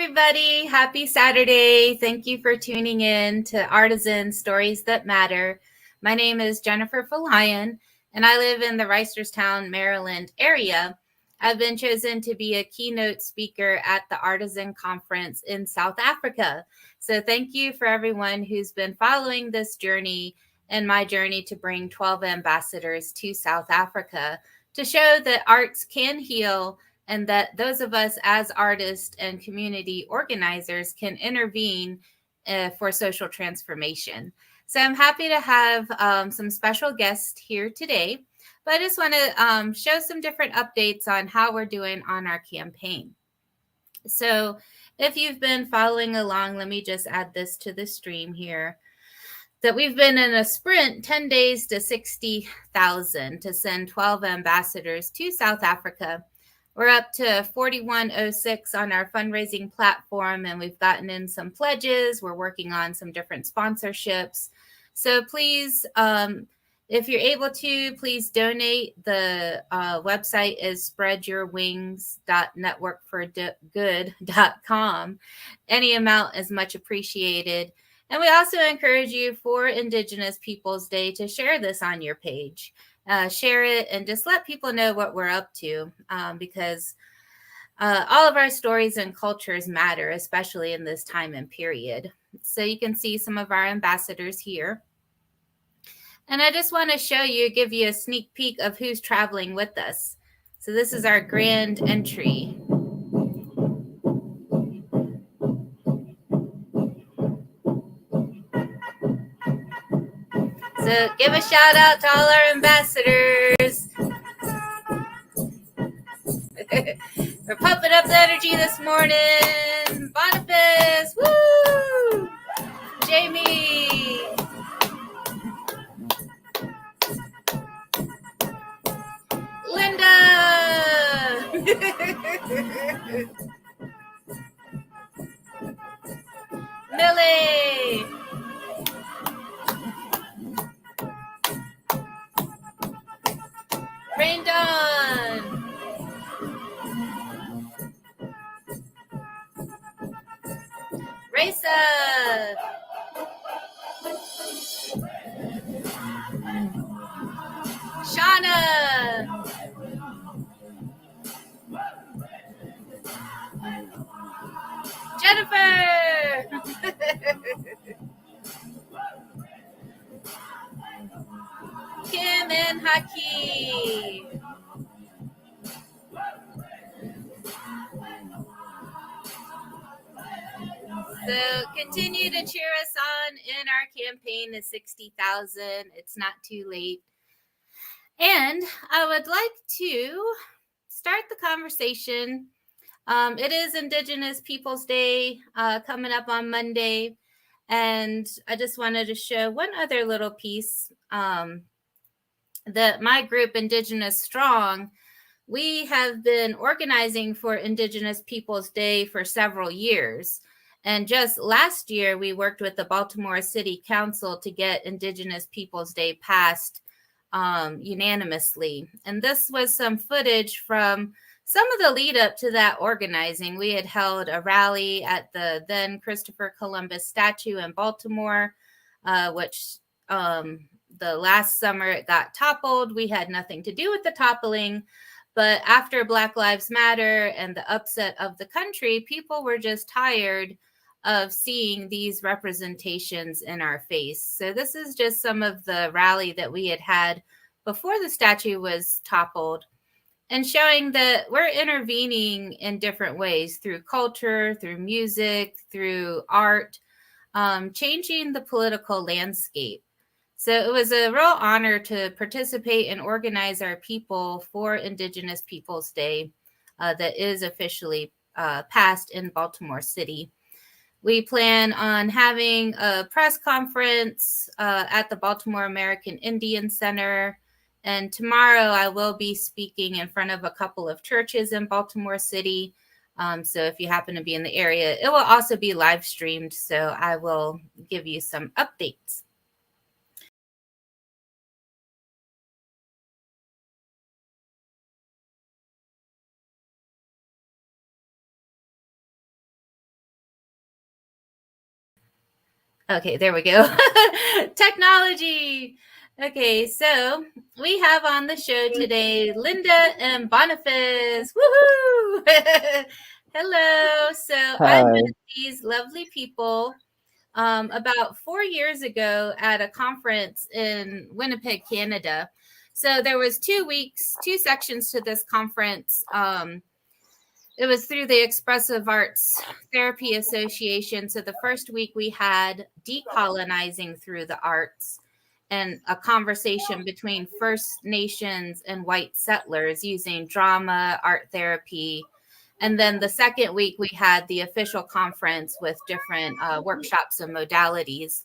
everybody. Happy Saturday. Thank you for tuning in to Artizen Stories That Matter. My name is Jennifer Folayan, and I live in the Reisterstown, Maryland area. I've been chosen to be a keynote speaker at the Artizen Conference in South Africa. So thank you for everyone who's been following this journey and my journey to bring 12 ambassadors to South Africa to show that arts can heal and that those of us as artists and community organizers can intervene for social transformation. So I'm happy to have some special guests here today, but I just want to show some different updates on how we're doing on our campaign. So if you've been following along, let me just add this to the stream here, that we've been in a sprint 10 days to 60,000 to send 12 ambassadors to South Africa. We're up to 4106 on our fundraising platform, and we've gotten in some pledges. We're working on some different sponsorships. So please, if you're able to, please donate. The website is spreadyourwings.networkforgood.com. Any amount is much appreciated. And we also encourage you for Indigenous Peoples Day to share this on your page. Share it and just let people know what we're up to, because all of our stories and cultures matter, especially in this time and period. So you can see some of our ambassadors here. And I just want to show you, give you a sneak peek of who's traveling with us. So this is our grand entry. So give a shout out to all our ambassadors. We're pumping up the energy this morning. Bonface, woo! Jamie. Linda. Millie. Rain Dawn. Raisa. Shauna. Jennifer. Kim and Haki. So continue to cheer us on in our campaign to 60,000. It's not too late. And I would like to start the conversation. It is Indigenous Peoples Day coming up on Monday. And I just wanted to show one other little piece that my group, Indigenous Strong, we have been organizing for Indigenous Peoples Day for several years. And just last year, we worked with the Baltimore City Council to get Indigenous Peoples Day passed unanimously. And this was some footage from some of the lead up to that organizing. We had held a rally at the then Christopher Columbus statue in Baltimore, which the last summer it got toppled. We had nothing to do with the toppling. But after Black Lives Matter and the upset of the country, people were just tired of seeing these representations in our face. So this is just some of the rally that we had before the statue was toppled, and showing that we're intervening in different ways through culture, through music, through art, changing the political landscape. So it was a real honor to participate and organize our people for Indigenous Peoples Day that is officially passed in Baltimore City. We plan on having a press conference at the Baltimore American Indian Center. And tomorrow I will be speaking in front of a couple of churches in Baltimore City. So if you happen to be in the area, it will also be live streamed. So I will give you some updates. Okay, there we go. Technology. Okay, so we have on the show today Linda and Bonface. Woohoo! Hello. So I Hi. met these lovely people about 4 years ago at a conference in Winnipeg, Canada. So there was 2 weeks, 2 sections to this conference. It was through the Expressive Arts Therapy Association. So the first week we had decolonizing through the arts and a conversation between First Nations and white settlers using drama, art therapy. And then the second week we had the official conference with different workshops and modalities.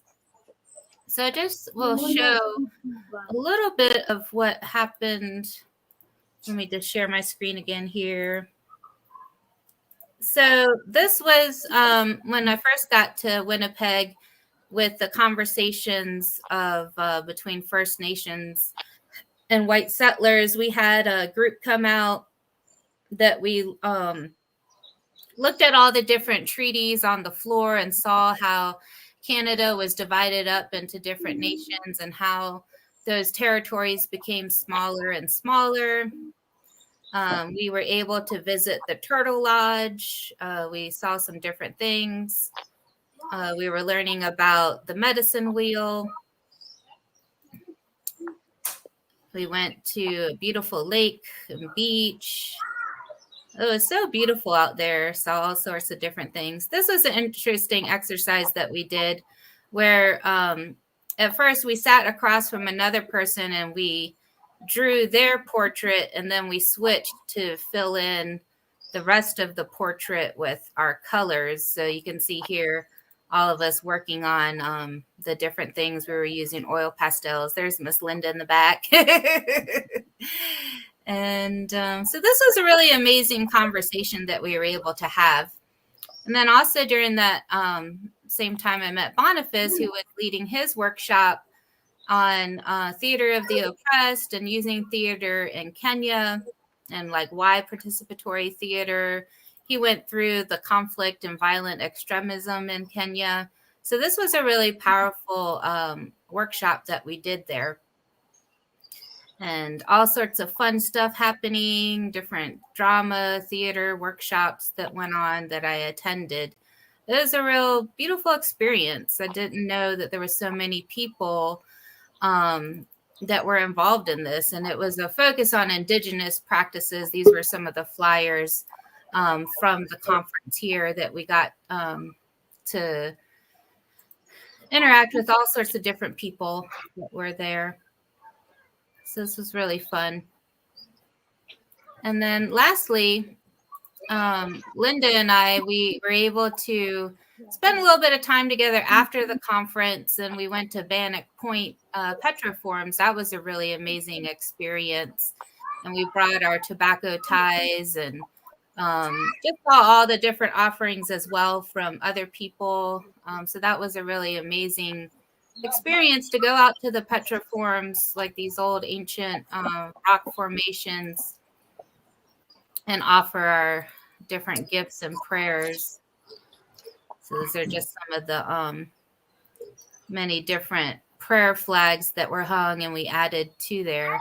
So just will show a little bit of what happened. Let me just share my screen again here. So this was when I first got to Winnipeg with the conversations of between First Nations and white settlers. We had a group come out that we looked at all the different treaties on the floor and saw how Canada was divided up into different nations and how those territories became smaller and smaller. We were able to visit the Turtle Lodge. We saw some different things. We were learning about the medicine wheel. We went to a beautiful lake and beach. It was so beautiful out there. Saw all sorts of different things. This was an interesting exercise that we did where at first we sat across from another person and we drew their portrait, and then we switched to fill in the rest of the portrait with our colors. So you can see here all of us working on the different things. We were using oil pastels. There's Miss Linda in the back. And so this was a really amazing conversation that we were able to have. And then also during that same time, I met Bonface, who was leading his workshop on theater of the oppressed and using theater in Kenya and like why participatory theater. He went through the conflict and violent extremism in Kenya. So this was a really powerful workshop that we did there. And all sorts of fun stuff happening, different drama, theater workshops that went on that I attended. It was a real beautiful experience. I didn't know that there were so many people that were involved in this, and it was a focus on Indigenous practices. These were some of the flyers from the conference here that we got to interact with all sorts of different people that were there. So this was really fun. And then lastly, Linda and I, we were able to spend a little bit of time together after the conference, and we went to Bannock Point Petroforms. That was a really amazing experience. And we brought our tobacco ties and just saw all the different offerings as well from other people. So that was a really amazing experience to go out to the petroforms, like these old ancient rock formations, and offer our different gifts and prayers. So those are just some of the many different prayer flags that were hung and we added to there.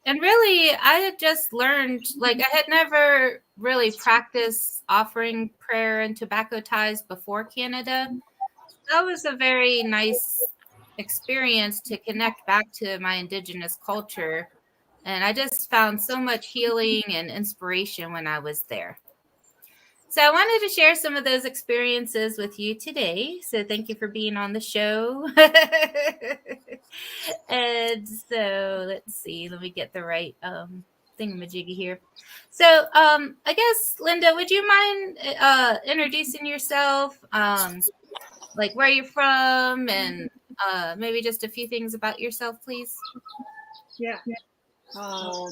And really, I had just learned, like I had never really practiced offering prayer and tobacco ties before Canada. That was a very nice experience to connect back to my Indigenous culture. And I just found so much healing and inspiration when I was there. So I wanted to share some of those experiences with you today. So thank you for being on the show. And so let's see, let me get the right thingamajiggy here. So I guess, Linda, would you mind introducing yourself, like where you're from, and maybe just a few things about yourself, please? Yeah.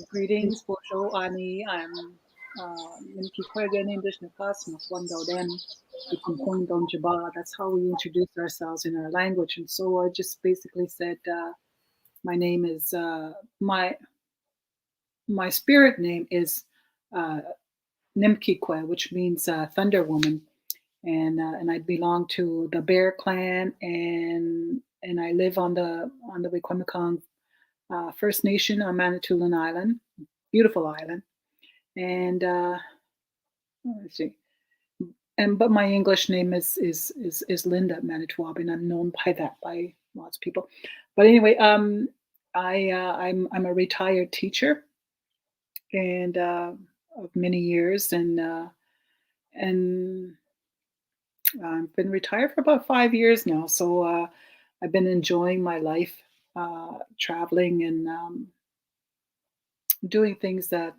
Greetings, Bonjour, Ani. I'm Nimki Kwegan, English Nakas, Mafwando Den, Ikumpung Don Jaba. That's how we introduce ourselves in our language. And so I just basically said, my name is, my spirit name is Nimkikwe, which means Thunder Woman. and I belong to the Bear Clan, and I live on the Wikwemikong First Nation on Manitoulin Island, beautiful island, and let's see. And but my English name is Linda Manitowabi, and I'm known by that by lots of people. But anyway, I'm a retired teacher, and of many years, and I've been retired for about 5 years now. So I've been enjoying my life, traveling and doing things that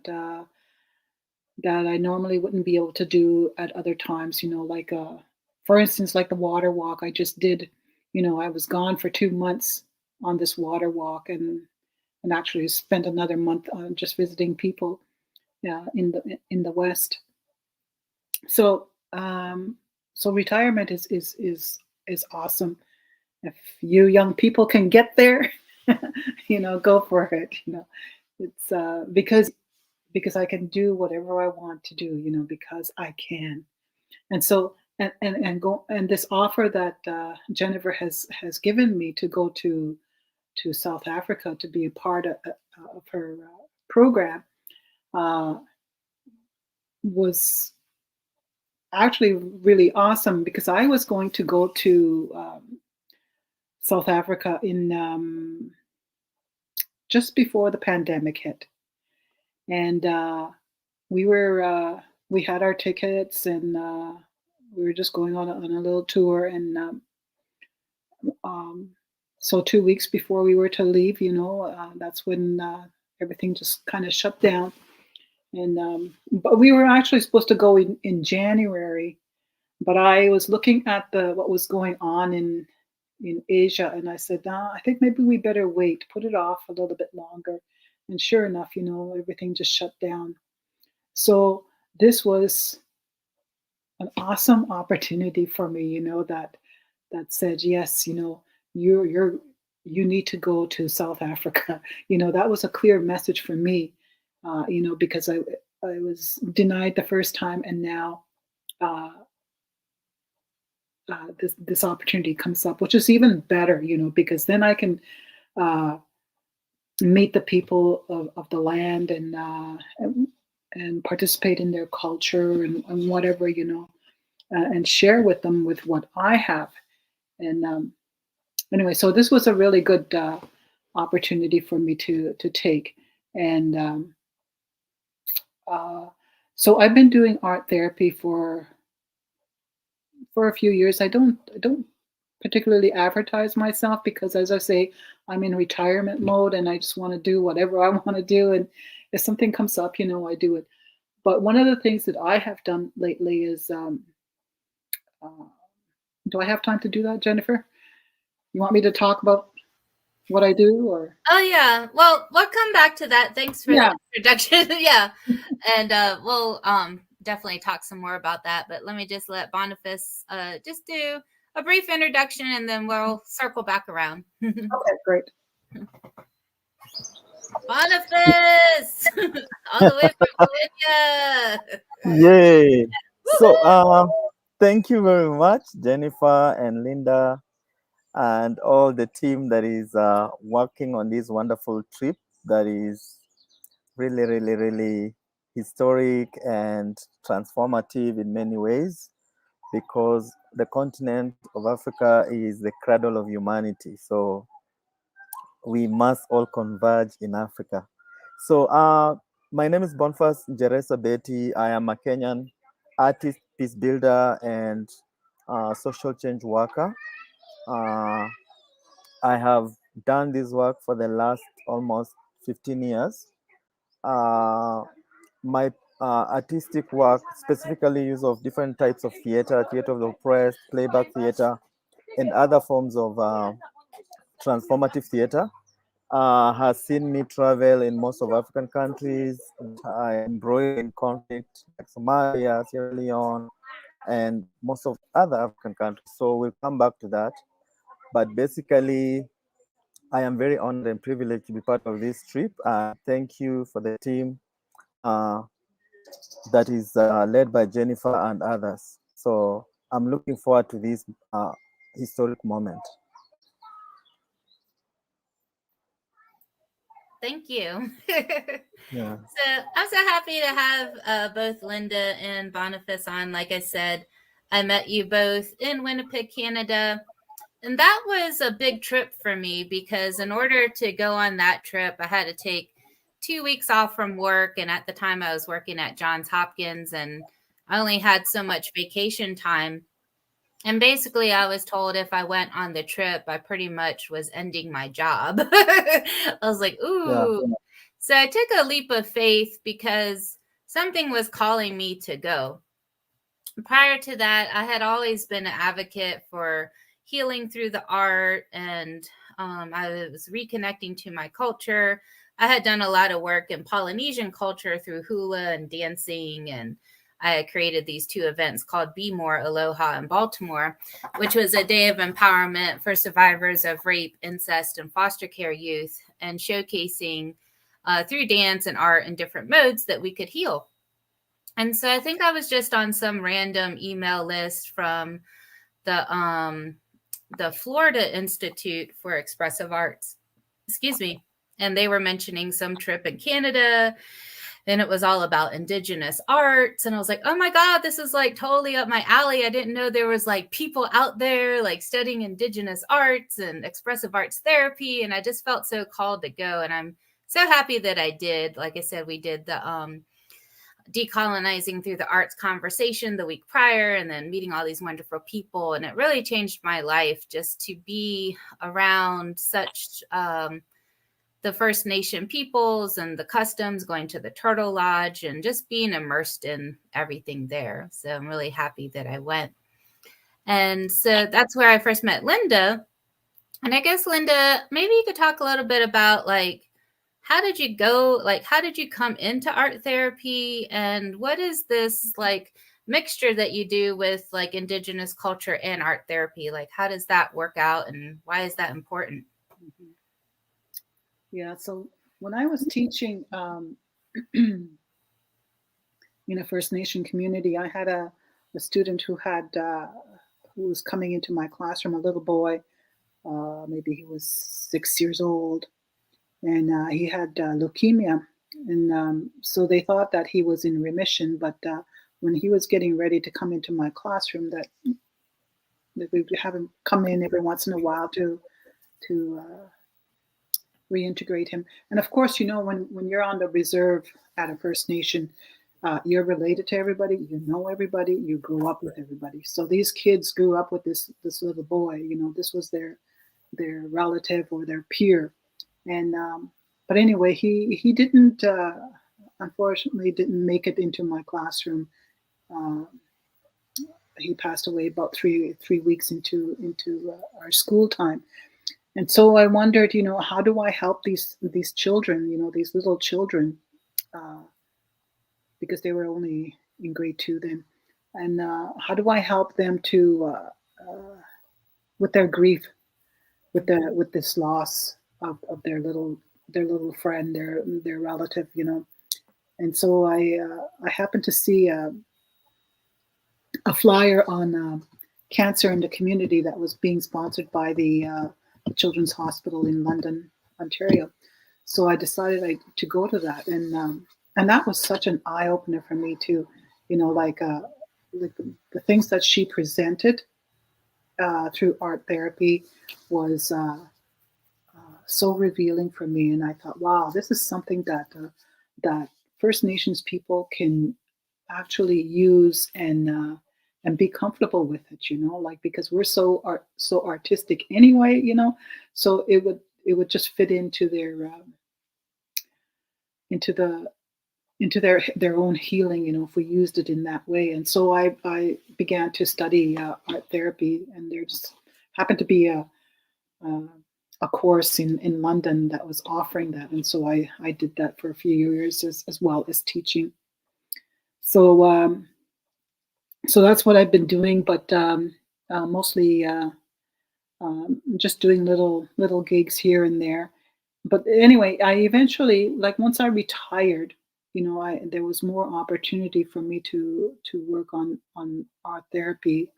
I normally wouldn't be able to do at other times. Like for instance, like the water walk I just did. I was gone for 2 months on this water walk, and actually spent another month just visiting people in the West. So so retirement is awesome. If you young people can get there, go for it. It's because I can do whatever I want to do, because I can. And so and this offer that Jennifer has given me to go to South Africa to be a part of her program uh, was actually really awesome, because I was going to go to South Africa in just before the pandemic hit, and we had our tickets, and we were just going on a little tour, and um, so 2 weeks before we were to leave, that's when everything just kind of shut down. And but we were actually supposed to go in January, but I was looking at what was going on in Asia, and I said, nah, I think maybe we better wait, put it off a little bit longer. And sure enough, everything just shut down. So this was an awesome opportunity for me, that said, yes, you need to go to South Africa. That was a clear message for me, because I was denied the first time, and now uh, this opportunity comes up, which is even better, because then I can uh, meet the people of the land, and participate in their culture, and whatever, and share with them with what I have. And anyway, so this was a really good opportunity for me to take. And so I've been doing art therapy for a few years. I don't particularly advertise myself, because, as I say, I'm in retirement mode, and I just want to do whatever I want to do. And if something comes up, I do it. But one of the things that I have done lately is, uh, do I have time to do that, Jennifer? You want me to talk about what I do, or? Oh yeah. Well, we'll come back to that. Thanks for Yeah. the introduction. Yeah. And we'll definitely talk some more about that. But let me just let Bonface just do a brief introduction, and then we'll circle back around. Okay, great. Bonface, all the way from Kenya. Yay! So, thank you very much, Jennifer and Linda, and all the team that is working on this wonderful trip that is really, really, really historic and transformative in many ways, because the continent of Africa is the cradle of humanity. So we must all converge in Africa. So my name is Bonface Beti. I am a Kenyan artist, peace builder, and social change worker. Uh, I have done this work for the last almost 15 years. My artistic work specifically use of different types of theater, theater of the oppressed, playback theater, and other forms of transformative theater. Has seen me travel in most of African countries. I embroiled in conflict like Somalia, Sierra Leone, and most of other African countries. So we'll come back to that. But basically, I am very honored and privileged to be part of this trip. Thank you for the team that is led by Jennifer and others. So I'm looking forward to this historic moment. Thank you. Yeah. So I'm so happy to have both Linda and Bonface on. Like I said, I met you both in Winnipeg, Canada. And that was a big trip for me because in order to go on that trip, I had to take 2 weeks off from work. And at the time I was working at Johns Hopkins and I only had so much vacation time. And basically, I was told if I went on the trip, I pretty much was ending my job. I was like, ooh. Yeah. So I took a leap of faith because something was calling me to go. Prior to that, I had always been an advocate for healing through the art, and I was reconnecting to my culture. I had done a lot of work in Polynesian culture through hula and dancing, and I had created these 2 events called Be More Aloha in Baltimore, which was a day of empowerment for survivors of rape, incest, and foster care youth, and showcasing through dance and art in different modes that we could heal. And so I think I was just on some random email list from the Florida Institute for Expressive Arts. Excuse me. And they were mentioning some trip in Canada, and it was all about Indigenous arts. And I was like, oh my God, this is like totally up my alley. I didn't know there was like people out there like studying Indigenous arts and expressive arts therapy. And I just felt so called to go. And I'm so happy that I did. Like I said, we did the decolonizing through the arts conversation the week prior, and then meeting all these wonderful people. And it really changed my life just to be around such the First Nation peoples and the customs, going to the Turtle Lodge and just being immersed in everything there. So I'm really happy that I went. And so that's where I first met Linda. And I guess, Linda, maybe you could talk a little bit about like, how did you go? Like, how did you come into art therapy? And what is this like mixture that you do with like Indigenous culture and art therapy? Like, how does that work out and why is that important? Mm-hmm. Yeah, so when I was teaching in a First Nation community, I had a student who was coming into my classroom, a little boy, maybe he was 6 years old, and he had leukemia. And so they thought that he was in remission, but when he was getting ready to come into my classroom, that we would have him come in every once in a while to reintegrate him. And of course, you know, when you're on the reserve at a First Nation, you're related to everybody, you know everybody, you grew up with everybody. So these kids grew up with this little boy, you know, this was their relative or their peer. And but anyway, he didn't unfortunately didn't make it into my classroom. He passed away about three weeks into our school time. And so I wondered, you know, how do I help these children, you know, these little children, because they were only in grade 2 then, and how do I help them to with their grief, with this loss of their little friend, their relative, you know. And so I happened to see a flyer on cancer in the community that was being sponsored by the Children's Hospital in London, Ontario. So I decided to go to that, and that was such an eye opener for me too. You know, like the things that she presented through art therapy was so revealing for me, and I thought, wow, this is something that First Nations people can actually use and be comfortable with it, you know, like, because we're so artistic anyway, you know, so it would just fit into their into their own healing, you know, if we used it in that way. And so I began to study art therapy, and there just happened to be a course in London that was offering that, and so I did that for a few years as well as teaching. So so that's what I've been doing, but mostly just doing little gigs here and there. But anyway, I eventually, like, once I retired, you know, there was more opportunity for me to work on art therapy,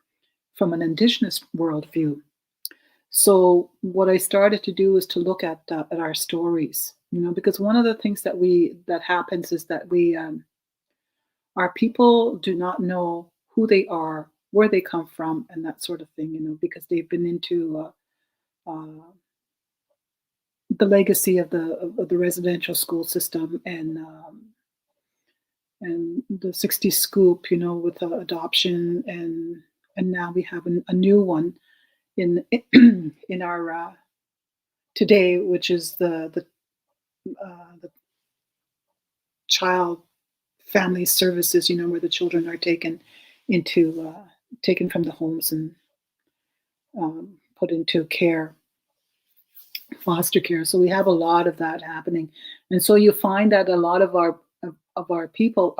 from an Indigenous worldview. So what I started to do is to look at our stories, because one of the things that happens is that our people do not know who they are, where they come from, and that sort of thing, because they've been into the legacy of the residential school system and the 60s scoop, with adoption, and now we have a new one in in our today, which is the child family services, where the children are taken from the homes and put into care, foster care. So we have a lot of that happening, and so you find that a lot of our people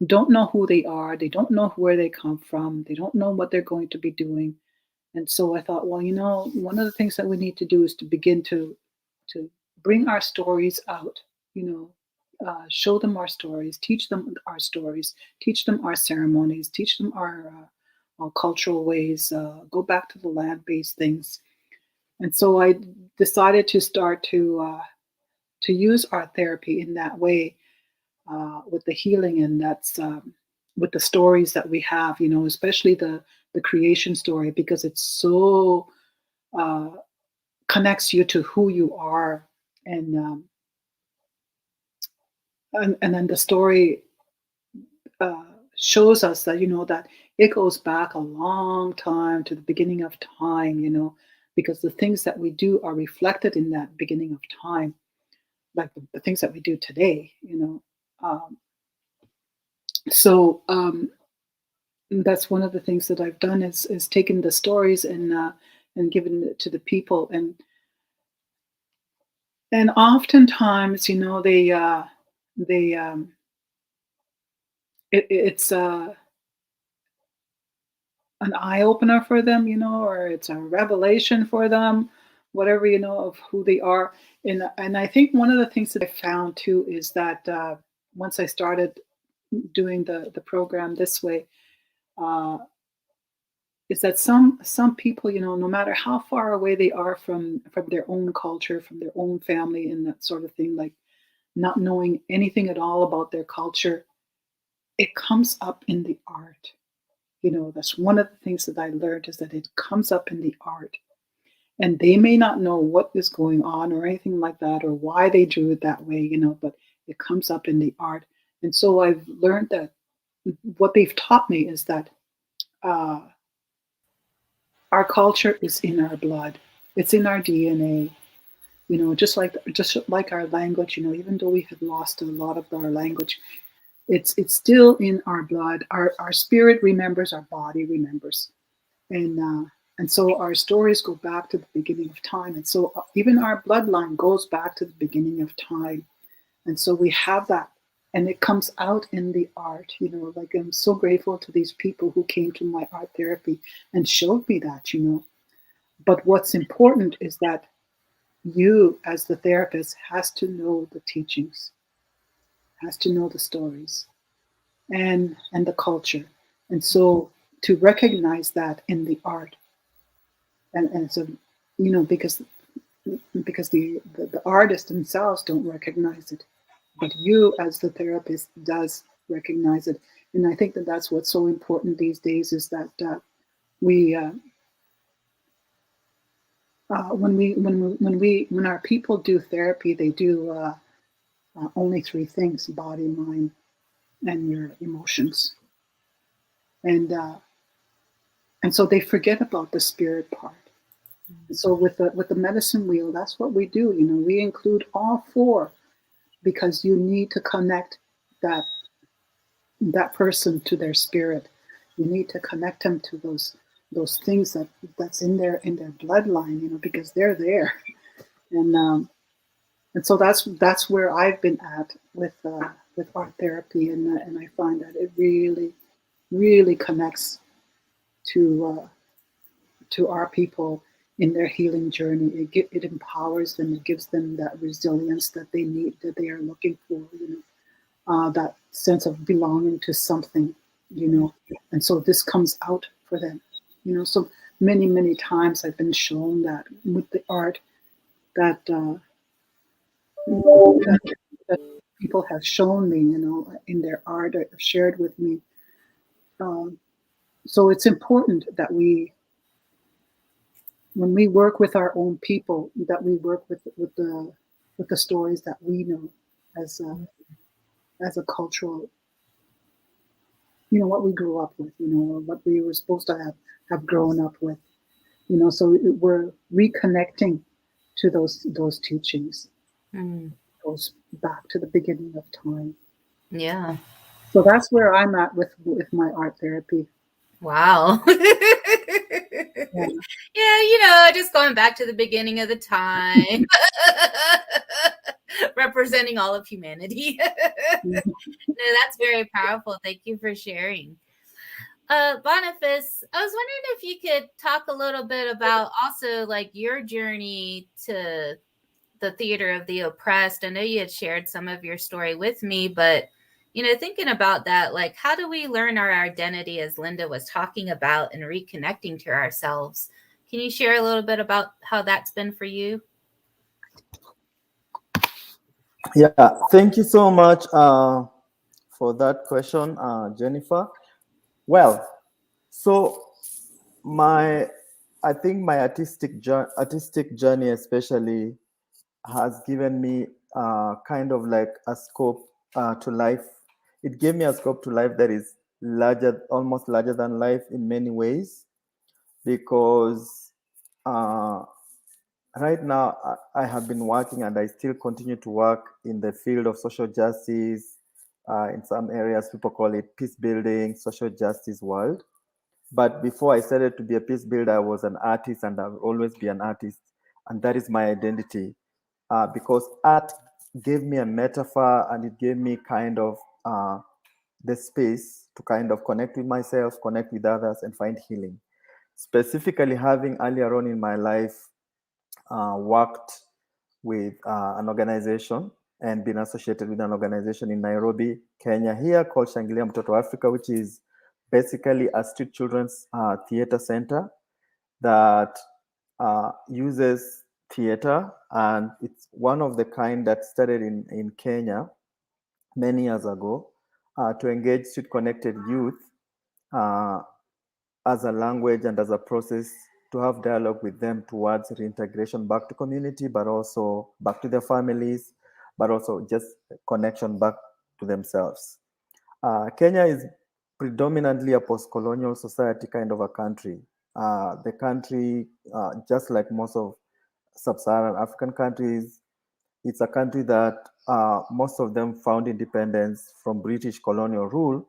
don't know who they are, they don't know where they come from, they don't know what they're going to be doing. And so I thought, well, one of the things that we need to do is to begin to bring our stories out, show them our stories, teach them our stories, teach them our ceremonies, teach them our cultural ways, go back to the land-based things. And so I decided to start to use art therapy in that way, with the healing, and that's with the stories that we have, especially the creation story, because it's so connects you to who you are, and then the story shows us that that it goes back a long time to the beginning of time, because the things that we do are reflected in that beginning of time, like the things that we do today, So that's one of the things that I've done is taken the stories and given it to the people, and oftentimes, it's an eye opener for them, or it's a revelation for them, whatever, of who they are. And I think one of the things that I found too is that once I started doing the program this way, is that some people, no matter how far away they are from their own culture, from their own family, and that sort of thing, like not knowing anything at all about their culture, it comes up in the art. That's one of the things that I learned, is that it comes up in the art. And they may not know what is going on or anything like that, or why they drew it that way, but it comes up in the art. And so I've learned that what they've taught me is that our culture is in our blood. It's in our DNA. Just like our language, even though we have lost a lot of our language, it's still in our blood. Our spirit remembers, our body remembers. And so our stories go back to the beginning of time. And so even our bloodline goes back to the beginning of time. And so we have that, and it comes out in the art, like I'm so grateful to these people who came to my art therapy and showed me that, But what's important is that you, as the therapist, has to know the teachings, has to know the stories and the culture. And so to recognize that in the art, and so, because the artists themselves don't recognize it, but you as the therapist does recognize it. And I think that that's what's so important these days, is that when our people do therapy, they do only three things: body, mind, and your emotions. And so they forget about the spirit part. So with the medicine wheel, that's what we do. We include all four, because you need to connect that person to their spirit. You need to connect them to those things that's in their bloodline, because they're there. And so that's where I've been at with art therapy, and I find that it really, really connects to our people in their healing journey. It empowers them. It gives them that resilience that they need, that they are looking for. That sense of belonging to something. And so this comes out for them. So many times I've been shown that with the art that that people have shown me, in their art or shared with me. So it's important that when we work with our own people, that we work with the stories that we know as a cultural, what we grew up with, what we were supposed to have grown up with, So we're reconnecting to those teachings. Goes back to the beginning of time. Yeah. So that's where I'm at with my art therapy. Wow. Yeah. Yeah, just going back to the beginning of the time. Representing all of humanity. No, that's very powerful. Thank you for sharing. Bonface, I was wondering if you could talk a little bit about also like your journey to the theater of the oppressed. I know you had shared some of your story with me, but thinking about that, like how do we learn our identity, as Linda was talking about, and reconnecting to ourselves? Can you share a little bit about how that's been for you? Yeah, thank you so much for that question, Jennifer. Well, so I think my artistic journey especially has given me kind of like a scope to life. It gave me a scope to life that is larger, almost larger than life in many ways, because right now I have been working and I still continue to work in the field of social justice. In some areas, people call it peace building, social justice world. But before I started to be a peace builder, I was an artist, and I'll always be an artist. And that is my identity, because art gave me a metaphor, and it gave me kind of the space to kind of connect with myself, connect with others, and find healing. Specifically, having earlier on in my life worked with an organization and been associated with an organization in Nairobi, Kenya, here called Shangilia Mtoto Africa, which is basically a street children's theater center that uses theater, and it's one of the kind that started in Kenya many years ago to engage street connected youth as a language and as a process to have dialogue with them towards reintegration back to community, but also back to their families, but also just connection back to themselves. Kenya is predominantly a post-colonial society kind of a country. The country, just like most of sub-Saharan African countries, it's a country that most of them found independence from British colonial rule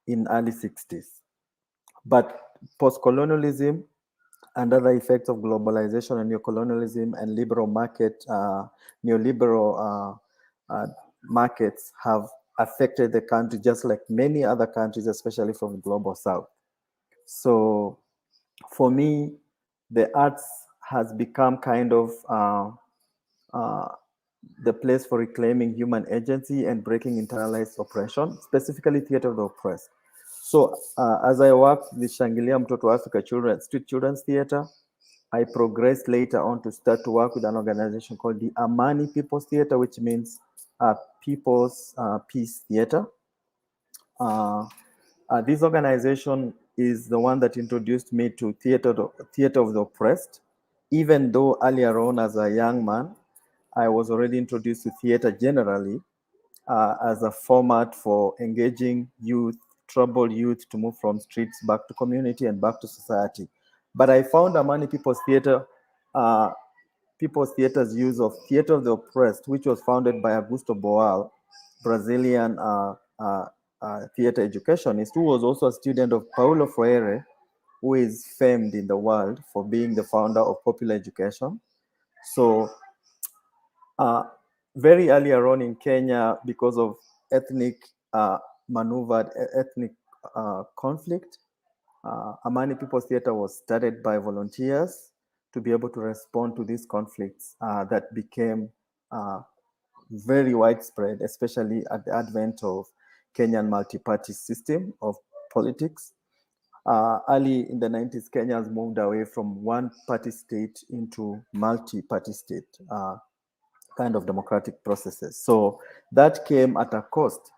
in early 60s. But post-colonialism and other effects of globalization and neocolonialism and liberal market, neoliberal markets have affected the country just like many other countries, especially from the global south. So for me, the arts has become kind of the place for reclaiming human agency and breaking internalized oppression, specifically theater of the oppressed. So as I worked with Shangilia Mtoto Africa Street Children's Theater, I progressed later on to start to work with an organization called the Amani People's Theater, which means People's Peace Theater. This organization is the one that introduced me to theater of the oppressed. Even though earlier on as a young man, I was already introduced to theater generally as a format for engaging youth, troubled youth, to move from streets back to community and back to society. But I found Amani People's Theater's use of theater of the oppressed, which was founded by Augusto Boal, Brazilian theater educationist, who was also a student of Paulo Freire, who is famed in the world for being the founder of popular education. So very earlier on in Kenya, because of ethnic maneuvered ethnic conflict, Amani People's Theater was started by volunteers to be able to respond to these conflicts that became very widespread, especially at the advent of Kenyan multi-party system of politics. Early in the 90s, Kenya has moved away from one-party state into multi-party state kind of democratic processes. So that came at a cost.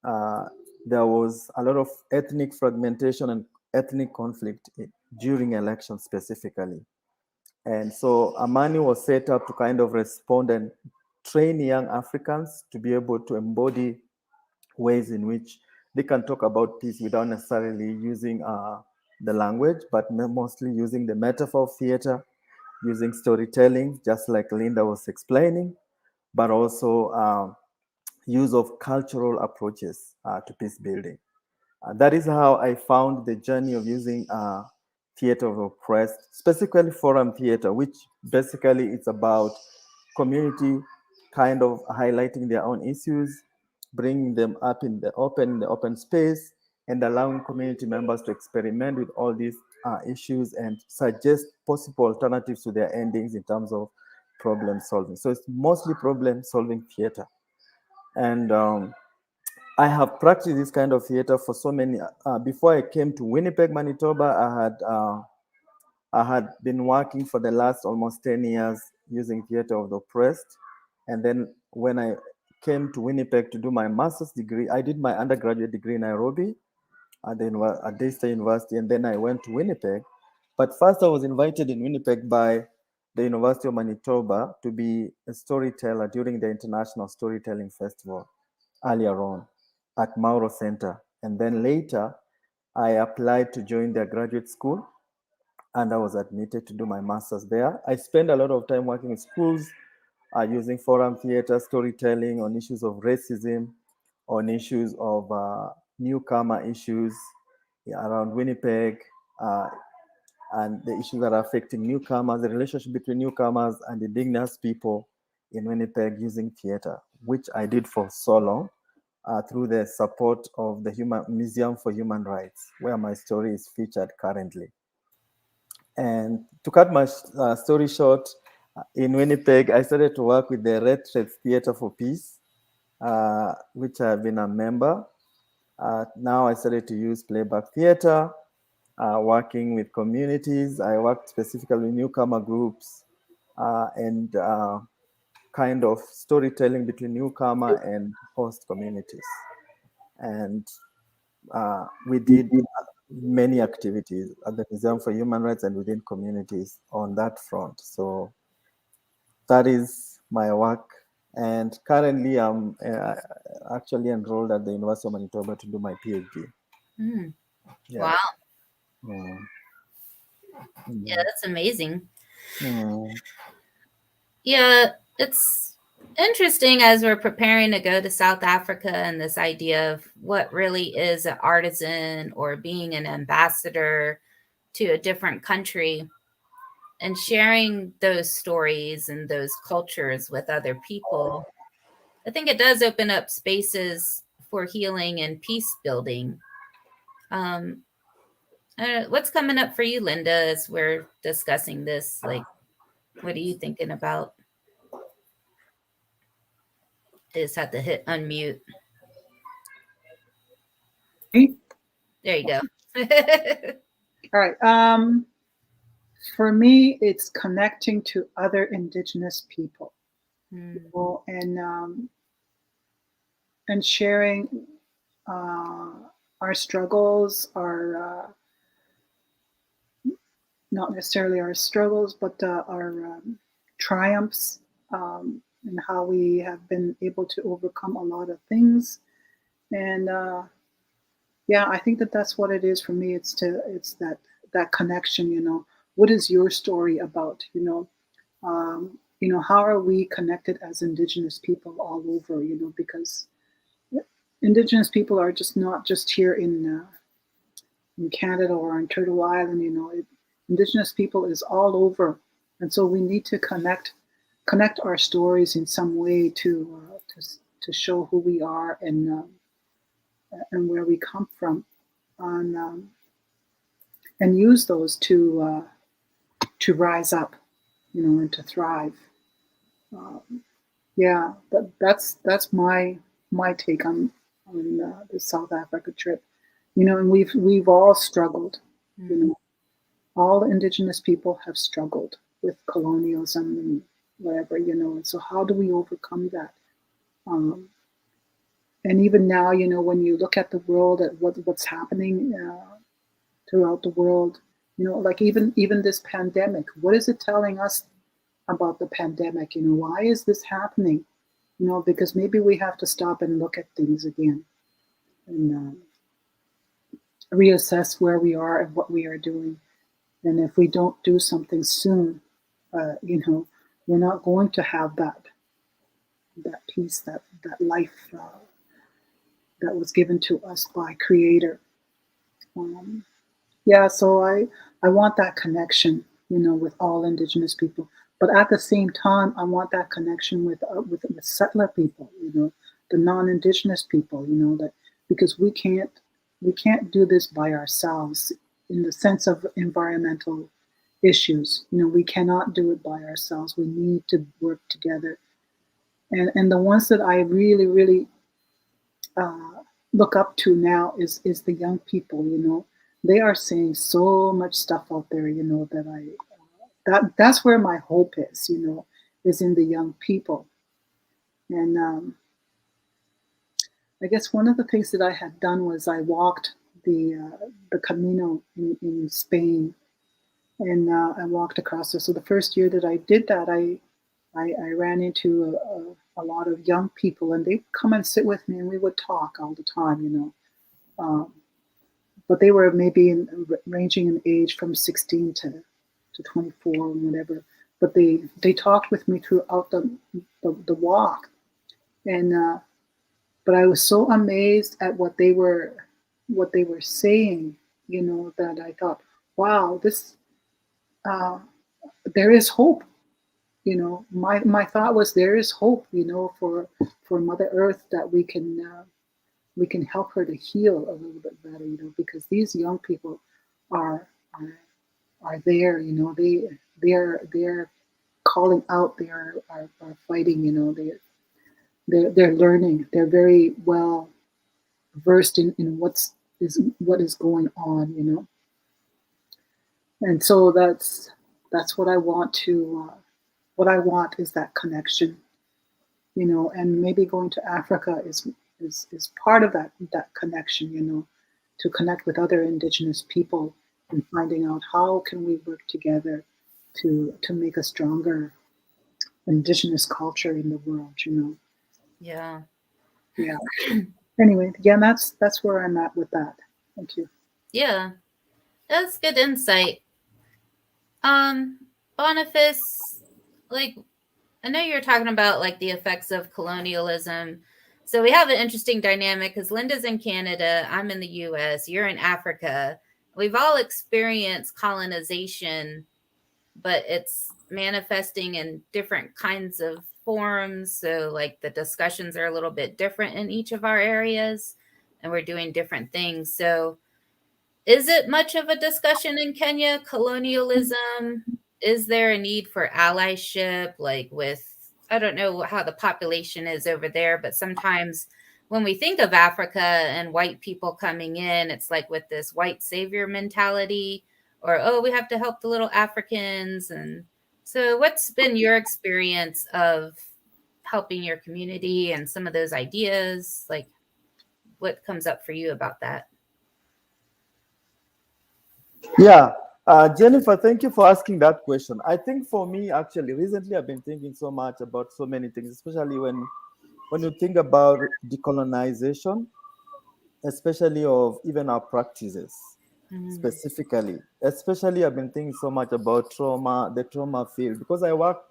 There was a lot of ethnic fragmentation and ethnic conflict during elections specifically. And so Amani was set up to kind of respond and train young Africans to be able to embody ways in which they can talk about peace without necessarily using the language, but mostly using the metaphor of theater, using storytelling, just like Linda was explaining, but also use of cultural approaches to peace building. That is how I found the journey of using theater of oppressed, specifically forum theater, which basically it's about community kind of highlighting their own issues, bringing them up in the open space, and allowing community members to experiment with all these issues and suggest possible alternatives to their endings in terms of problem solving. So it's mostly problem solving theater. And I have practiced this kind of theater for so many. Before I came to Winnipeg, Manitoba, I had been working for the last almost 10 years using theater of the oppressed. And then when I came to Winnipeg to do my master's degree, I did my undergraduate degree in Nairobi at Daystar University, and then I went to Winnipeg. But first I was invited in Winnipeg by the University of Manitoba to be a storyteller during the International Storytelling Festival earlier on at Mauro Center. And then later, I applied to join their graduate school, and I was admitted to do my master's there. I spent a lot of time working with schools, using forum theater, storytelling on issues of racism, on issues of newcomer issues around Winnipeg, and the issues that are affecting newcomers, the relationship between newcomers and indigenous people in Winnipeg using theater, which I did for so long. Through the support of the Museum for Human Rights, where my story is featured currently. And to cut my story short, in Winnipeg, I started to work with the Red Threads Theatre for Peace, which I've been a member. Now I started to use playback theater, working with communities. I worked specifically with newcomer groups and kind of storytelling between newcomer and host communities. And we did many activities at the Museum for Human Rights and within communities on that front. So that is my work. And currently I'm actually enrolled at the University of Manitoba to do my PhD. Mm. Yeah. Wow. Yeah. Yeah, that's amazing. Mm. Yeah, it's interesting as we're preparing to go to South Africa and this idea of what really is an artisan or being an ambassador to a different country and sharing those stories and those cultures with other people. I think it does open up spaces for healing and peace building. What's coming up for you, Linda, as we're discussing this? Like, what are you thinking about? I just have to hit unmute. There you go. All right. For me, it's connecting to other Indigenous people, and sharing our struggles, our not necessarily our struggles, but our triumphs, and how we have been able to overcome a lot of things. And yeah, I think that's what it is for me. It's that connection. You know, what is your story about? You know, how are we connected as Indigenous people all over? You know, because Indigenous people are just not just here in Canada or on Turtle Island. You know, Indigenous people is all over, and so we need to connect our stories in some way to show who we are and where we come from, and use those to rise up, you know, and to thrive. Yeah, that's my take on the South Africa trip. and we've all struggled. All indigenous people have struggled with colonialism and whatever, and so how do we overcome that? And even now, when you look at the world, at what's happening throughout the world, like even this pandemic, what is it telling us about the pandemic? Why is this happening? Because maybe we have to stop and look at things again and reassess where we are and what we are doing. And if we don't do something soon, we're not going to have that peace, that life that was given to us by Creator. So I want that connection, with all Indigenous people. But at the same time, I want that connection with settler people, the non-Indigenous people, that because we can't do this by ourselves in the sense of environmental issues. We cannot do it by ourselves. We need to work together. And the ones that I really, really look up to now is the young people. They are saying so much stuff out there, that's where my hope is, is in the young people. And I guess one of the things that I had done was I walked the Camino in Spain, and I walked across there. So the first year that I did that, I ran into a lot of young people, and they'd come and sit with me, and we would talk all the time, but they were maybe ranging in age from 16 to 24 or whatever. But they talked with me throughout the walk, and but I was so amazed at what they were saying, that I thought, wow, this there is hope. My thought was there is hope, for Mother Earth, that we can help her to heal a little bit better, because these young people are there, they're calling out, they are fighting, they're learning, they're very well versed in what is going on, and so that's what I want to. What I want is that connection, and maybe going to Africa is part of that connection, to connect with other Indigenous people and finding out how can we work together to make a stronger Indigenous culture in the world, Yeah. Anyway, again, that's where I'm at with that. Thank you. Yeah, that's good insight. Boniface, like, I know you're talking about like the effects of colonialism. So we have an interesting dynamic because Linda's in Canada, I'm in the US, you're in Africa. We've all experienced colonization, but it's manifesting in different kinds of forms. So like the discussions are a little bit different in each of our areas, and we're doing different things. So is it much of a discussion in Kenya, colonialism? Is there a need for allyship, like with, I don't know how the population is over there, but sometimes when we think of Africa and white people coming in, it's like with this white savior mentality, or, oh, we have to help the little Africans. And so what's been your experience of helping your community and some of those ideas? Like, what comes up for you about that? Yeah, Jennifer, thank you for asking that question. I think for me, actually, recently I've been thinking so much about so many things, especially when you think about decolonization, especially of even our practices, specifically. Especially, I've been thinking so much about the trauma field, because I work,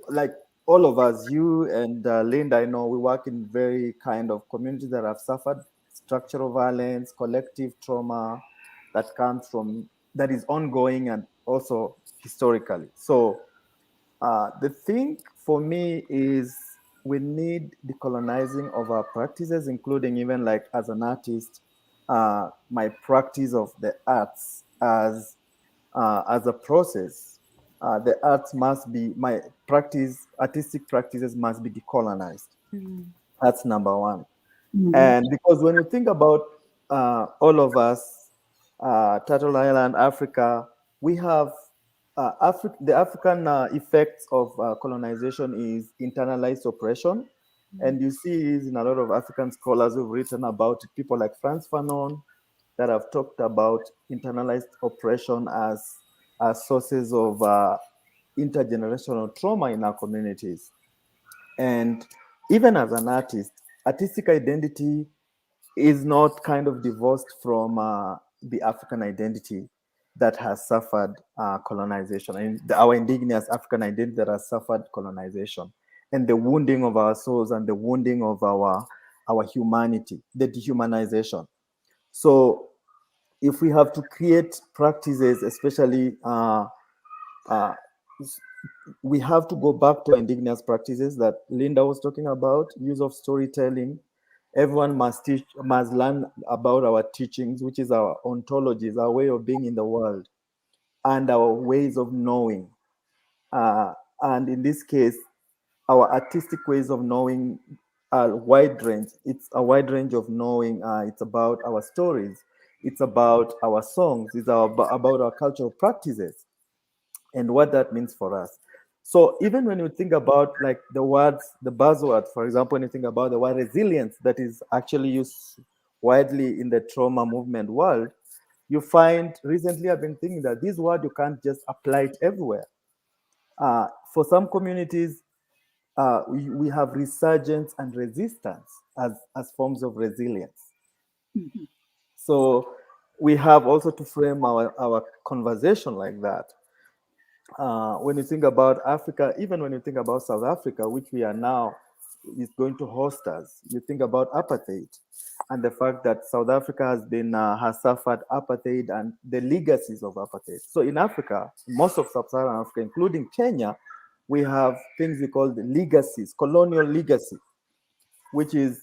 like all of us, you and Linda, I know we work in very kind of communities that have suffered structural violence, collective trauma that is ongoing and also historically. So the thing for me is we need decolonizing of our practices, including even like as an artist, my practice of the arts as a process. The arts must be, artistic practices must be decolonized. That's number one. And because when you think about all of us, Turtle Island, Africa, we have the African effects of colonization is internalized oppression. And you see it in a lot of African scholars who've written about it, people like Frantz Fanon that have talked about internalized oppression as sources of intergenerational trauma in our communities. And even as an artist, artistic identity is not kind of divorced from the African identity that has suffered colonization, and our indigenous African identity that has suffered colonization, and the wounding of our souls and the wounding of our humanity, the dehumanization. So, if we have to create practices, especially uh, we have to go back to indigenous practices that Linda was talking about, use of storytelling. Everyone must teach, must learn about our teachings, which is our ontologies, our way of being in the world, and our ways of knowing. And in this case, our artistic ways of knowing are wide range. It's a wide range of knowing. It's about our stories. It's about our songs. It's about our cultural practices and what that means for us. So even when you think about like the words, the buzzwords, for example, when you think about the word resilience that is actually used widely in the trauma movement world, you find recently I've been thinking that this word you can't just apply it everywhere. For some communities, we have resurgence and resistance as forms of resilience. So we have also to frame our conversation like that. When you think about Africa, even when you think about South Africa, which we are now is going to host us, you think about apartheid and the fact that South Africa has suffered apartheid and the legacies of apartheid. So in Africa, most of sub-Saharan Africa, including Kenya, we have things we call the legacies, colonial legacy, which is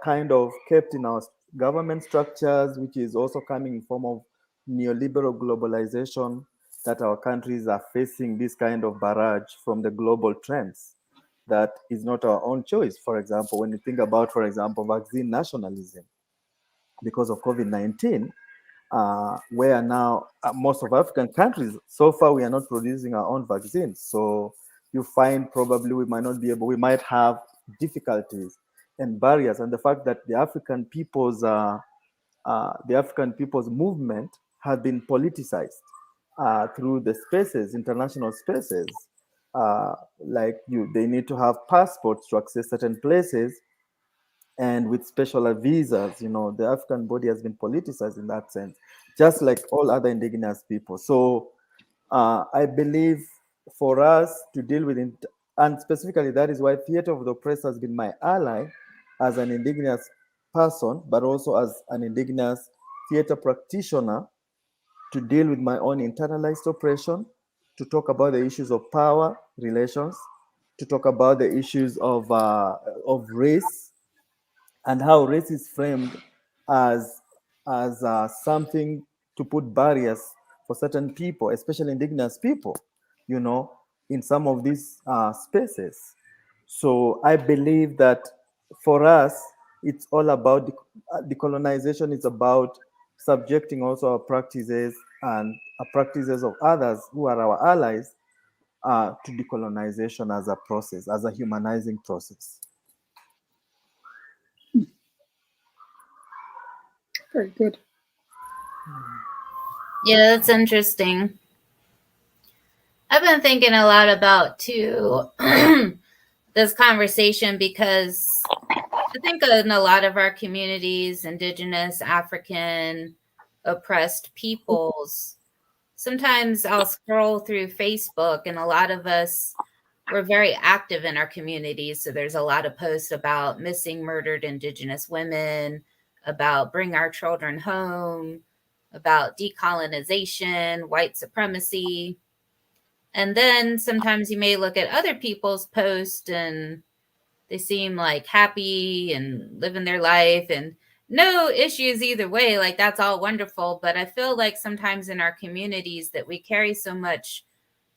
kind of kept in our government structures, which is also coming in form of neoliberal globalization, that our countries are facing this kind of barrage from the global trends that is not our own choice. For example, when you think about, for example, vaccine nationalism, because of COVID-19, where now most of African countries, so far we are not producing our own vaccines. So you find probably we might have difficulties and barriers. And the fact that the African people's movement has been politicized through the spaces, international spaces. They need to have passports to access certain places, and with special visas. The African body has been politicized in that sense, just like all other indigenous people. So I believe for us to deal with it, and specifically that is why Theatre of the Oppressed has been my ally as an indigenous person, but also as an indigenous theatre practitioner, to deal with my own internalized oppression, to talk about the issues of power relations, to talk about the issues of race, and how race is framed as something to put barriers for certain people, especially indigenous people, in some of these spaces. So I believe that for us, it's all about decolonization. It's about subjecting also our practices and practices of others who are our allies to decolonization as a process, as a humanizing process. Very good. Yeah, that's interesting. I've been thinking a lot about too this conversation, because I think in a lot of our communities, indigenous, African, oppressed peoples, sometimes I'll scroll through Facebook and a lot of us, we're very active in our communities. So there's a lot of posts about missing, murdered indigenous women, about bring our children home, about decolonization, white supremacy. And then sometimes you may look at other people's posts and they seem like happy and living their life and no issues either way. Like that's all wonderful. But I feel like sometimes in our communities that we carry so much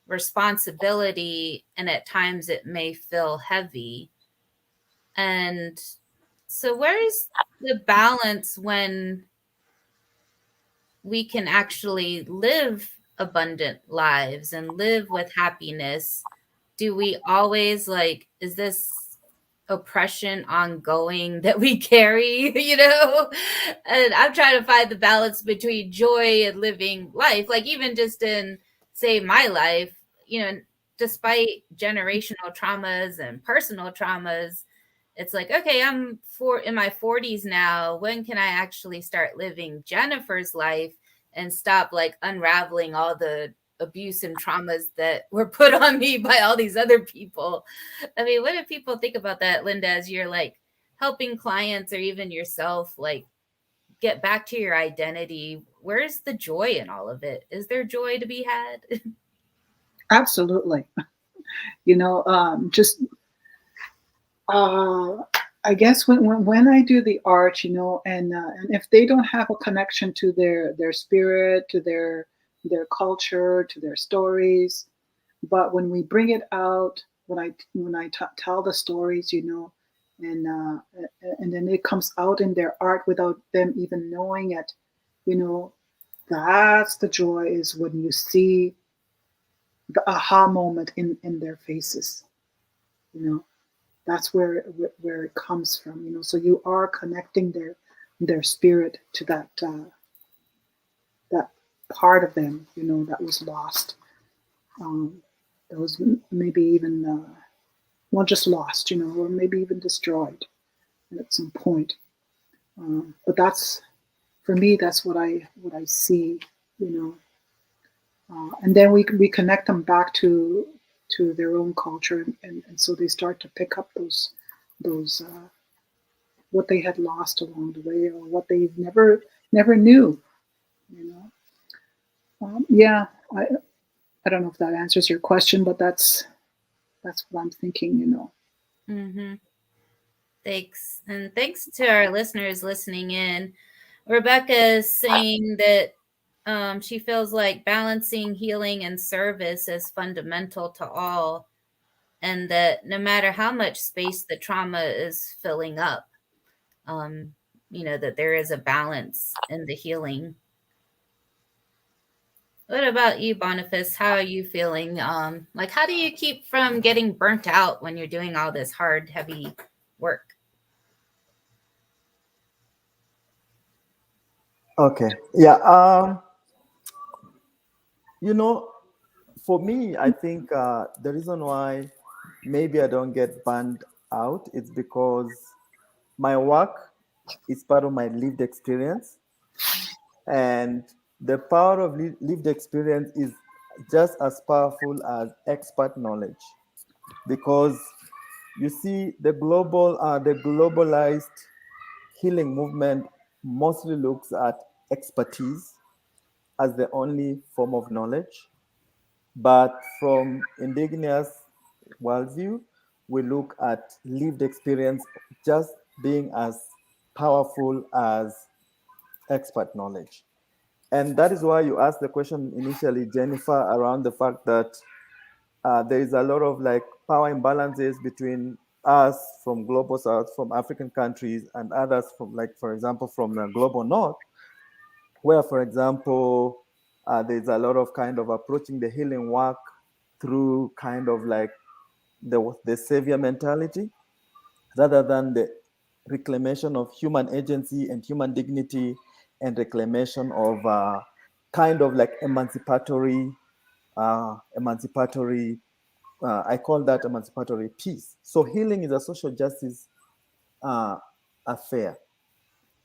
responsibility and at times it may feel heavy. And So where's the balance when we can actually live abundant lives and live with happiness? Do we always is this oppression ongoing that we carry, And I'm trying to find the balance between joy and living life. Like even just in, say, my life, despite generational traumas and personal traumas, it's like, okay, I'm in my 40s now. When can I actually start living Jennifer's life and stop unraveling all the abuse and traumas that were put on me by all these other people? I mean, what do people think about that, Linda, as you're helping clients or even yourself get back to your identity? Where's the joy in all of it? Is there joy to be had? Absolutely. Just I guess when I do the art, and if they don't have a connection to their spirit, to their culture, to their stories, but when we bring it out, when I tell the stories, and then it comes out in their art without them even knowing it, that's the joy, is when you see the aha moment in their faces. That's where it comes from. So you are connecting their spirit to that part of them, that was lost, that was maybe even not just lost, or maybe even destroyed at some point. But that's, for me, that's what I see, and then we connect them back to their own culture, and so they start to pick up those what they had lost along the way, or what they never knew. Yeah, I don't know if that answers your question, but that's what I'm thinking. Mm-hmm. Thanks. And thanks to our listeners listening in. Rebecca is saying that she feels like balancing healing and service is fundamental to all, and that no matter how much space the trauma is filling up, that there is a balance in the healing. What about you, Boniface? How are you feeling? How do you keep from getting burnt out when you're doing all this hard, heavy work? Okay. Yeah. For me, I think the reason why maybe I don't get burned out is because my work is part of my lived experience, and the power of lived experience is just as powerful as expert knowledge, because you see the globalized healing movement mostly looks at expertise as the only form of knowledge. But from indigenous worldview, we look at lived experience just being as powerful as expert knowledge. And that is why you asked the question initially, Jennifer, around the fact that there is a lot of power imbalances between us from global south, from African countries, and others from, for example, from the global north, where, for example, there's a lot of kind of approaching the healing work through kind of the savior mentality, rather than the reclamation of human agency and human dignity, and reclamation of kind of emancipatory, I call that emancipatory peace. So healing is a social justice affair,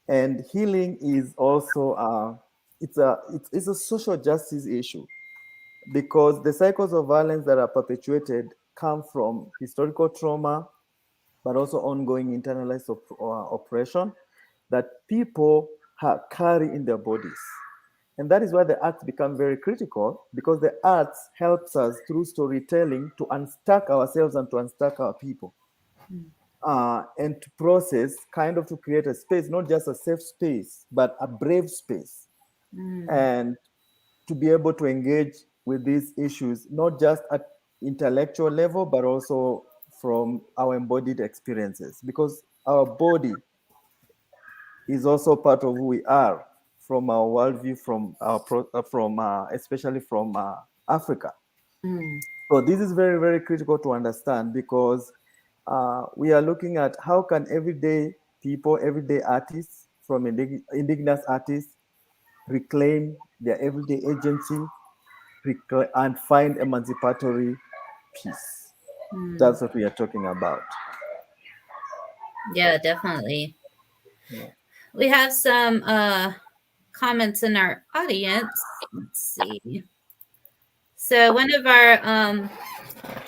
and healing is also it's a social justice issue, because the cycles of violence that are perpetuated come from historical trauma, but also ongoing internalized oppression that people carry in their bodies. And that is why the arts become very critical, because the arts helps us through storytelling to unstuck ourselves and to unstuck our people. And to process, kind of to create a space, not just a safe space, but a brave space. And to be able to engage with these issues, not just at intellectual level, but also from our embodied experiences, because our body is also part of who we are from our worldview, especially from Africa. Mm. So this is very, very critical to understand, because we are looking at how can everyday people, everyday artists, from indigenous artists, reclaim their everyday agency and find emancipatory peace. Mm. That's what we are talking about. Yeah, definitely. Yeah. We have some comments in our audience. Let's see. So one of our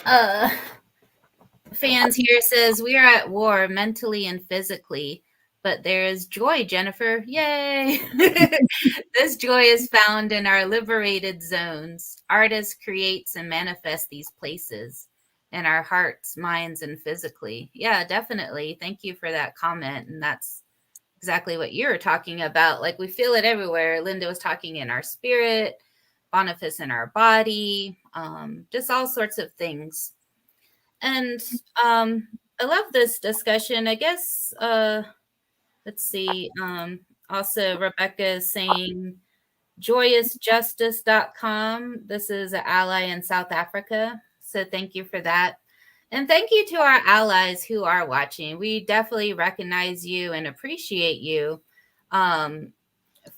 uh, fans here says, "We are at war mentally and physically, but there is joy, Jennifer. Yay!" This joy is found in our liberated zones. Artists creates and manifest these places in our hearts, minds, and physically. Yeah, definitely. Thank you for that comment. And that's exactly what you're talking about. Like, we feel it everywhere. Linda was talking in our spirit, Bonface in our body, just all sorts of things. And I love this discussion. I guess let's see. Also, Rebecca is saying joyousjustice.com. This is an ally in South Africa. So thank you for that. And thank you to our allies who are watching. We definitely recognize you and appreciate you